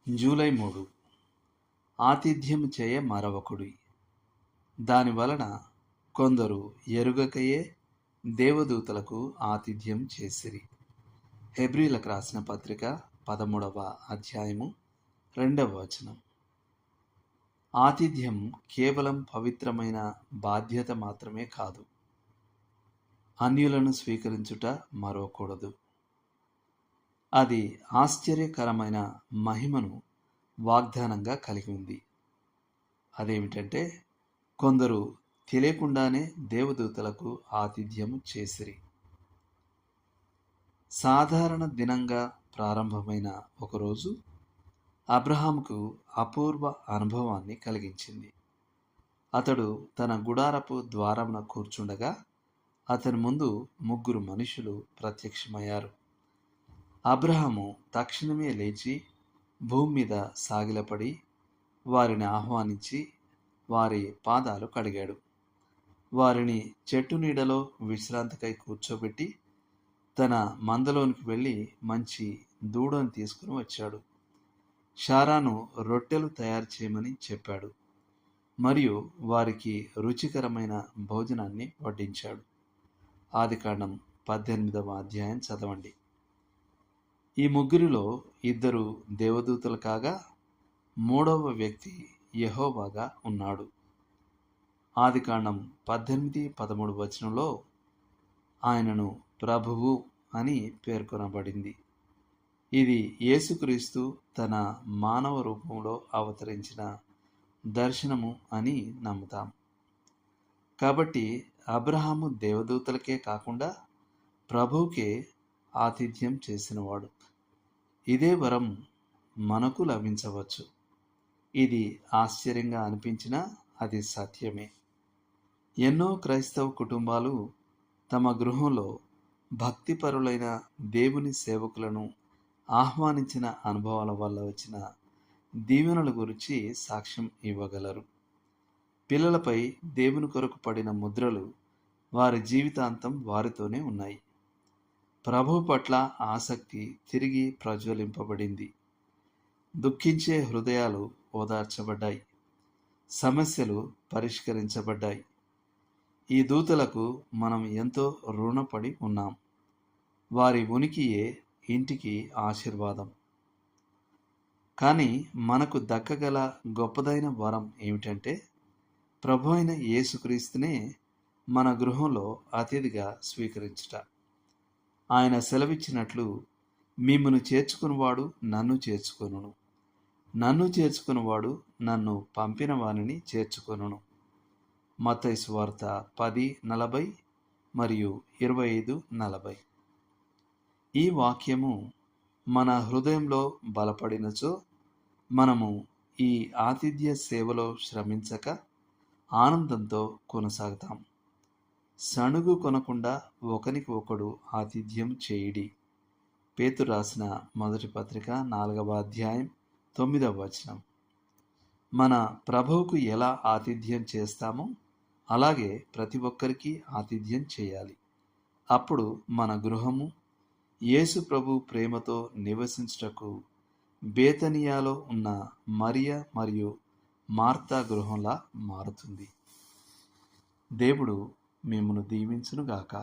July 3. ఆతిథ్యము చేయ మరొకడు. దానివలన కొందరు ఎరుగకయే దేవదూతలకు ఆతిథ్యం చేసిరి. హెబ్రీలకు రాసిన పత్రిక 13వ అధ్యాయము 2వ వచనం. ఆతిథ్యం కేవలం పవిత్రమైన బాధ్యత మాత్రమే కాదు, అన్యులను స్వీకరించుట మరవకూడదు. అది ఆశ్చర్యకరమైన మహిమను వాగ్దానంగా కలిగి ఉంది. అదేమిటంటే, కొందరు తెలియకుండానే దేవదూతలకు ఆతిథ్యం చేసిరి. సాధారణ దినంగా ప్రారంభమైన ఒకరోజు అబ్రహాముకు అపూర్వ అనుభవాన్ని కలిగించింది. అతడు తన గుడారపు ద్వారమున కూర్చుండగా అతని ముందు 3 మనుషులు ప్రత్యక్షమయ్యారు. అబ్రహాము తక్షణమే లేచి భూమి మీద సాగిలపడి వారిని ఆహ్వానించి వారి పాదాలు కడిగాడు. వారిని చెట్టు నీడలో విశ్రాంతికై కూర్చోబెట్టి తన మందలోనికి వెళ్ళి మంచి దూడను తీసుకుని వచ్చాడు. షారాను రొట్టెలు తయారు చేయమని చెప్పాడు మరియు వారికి రుచికరమైన భోజనాన్ని వడ్డించాడు. ఆదికాండం 18వ అధ్యాయం చదవండి. ఈ 3లో 2 దేవదూతలు కాగా 3వ వ్యక్తి యెహోవాగా ఉన్నాడు. ఆదికాండం 18-13 వచనంలో ఆయనను ప్రభువు అని పేర్కొనబడింది. ఇది యేసుక్రీస్తు తన మానవ రూపంలో అవతరించిన దర్శనము అని నమ్ముతాం. కాబట్టి అబ్రహాము దేవదూతలకే కాకుండా ప్రభువుకే ఆతిథ్యం చేసినవాడు. ఇదే వరం మనకు లభించవచ్చు. ఇది ఆశ్చర్యంగా అనిపించినా అది సత్యమే. ఎన్నో క్రైస్తవ కుటుంబాలు తమ గృహంలో భక్తిపరులైన దేవుని సేవకులను ఆహ్వానించిన అనుభవాల వల్ల వచ్చిన దీవెనల గురించి సాక్ష్యం ఇవ్వగలరు. పిల్లలపై దేవుని కొరకు పడిన ముద్రలు వారి జీవితాంతం వారితోనే ఉన్నాయి. ప్రభువు పట్ల ఆసక్తి తిరిగి ప్రజ్వలింపబడింది. దుఃఖించే హృదయాలు ఓదార్చబడ్డాయి. సమస్యలు పరిష్కరించబడ్డాయి. ఈ దూతలకు మనం ఎంతో రుణపడి ఉన్నాం. వారి ఉనికియే ఇంటికి ఆశీర్వాదం. కానీ మనకు దక్కగల గొప్పదైన వరం ఏమిటంటే, ప్రభు అయిన యేసుక్రీస్తునే మన గృహంలో అతిథిగా స్వీకరించుట. ఆయన సెలవిచ్చినట్లు, మిమ్మును చేర్చుకునివాడు నన్ను చేర్చుకొనును, నన్ను చేర్చుకునివాడు నన్ను పంపిన వానిని చేర్చుకొనును. మత్తయి సువార్త 10:40 మరియు 25:40. ఈ వాక్యము మన హృదయంలో బలపడినచో మనము ఈ ఆతిథ్య సేవలో శ్రమించక ఆనందంతో కొనసాగుతాం. సణుగు కొనకుండా ఒకనికి ఒకడు ఆతిథ్యం చేయుడి. పేతురు రాసిన మొదటి పత్రిక 4వ అధ్యాయం 9వ వచనం. మన ప్రభువుకు ఎలా ఆతిథ్యం చేస్తామో అలాగే ప్రతి ఒక్కరికి ఆతిథ్యం చేయాలి. అప్పుడు మన గృహము యేసు ప్రభు ప్రేమతో నివసించుటకు బేతనియాలో ఉన్న మరియ మరియు మార్తా గృహంలా మారుతుంది. దేవుడు మిమ్మును దీవించునుగాక.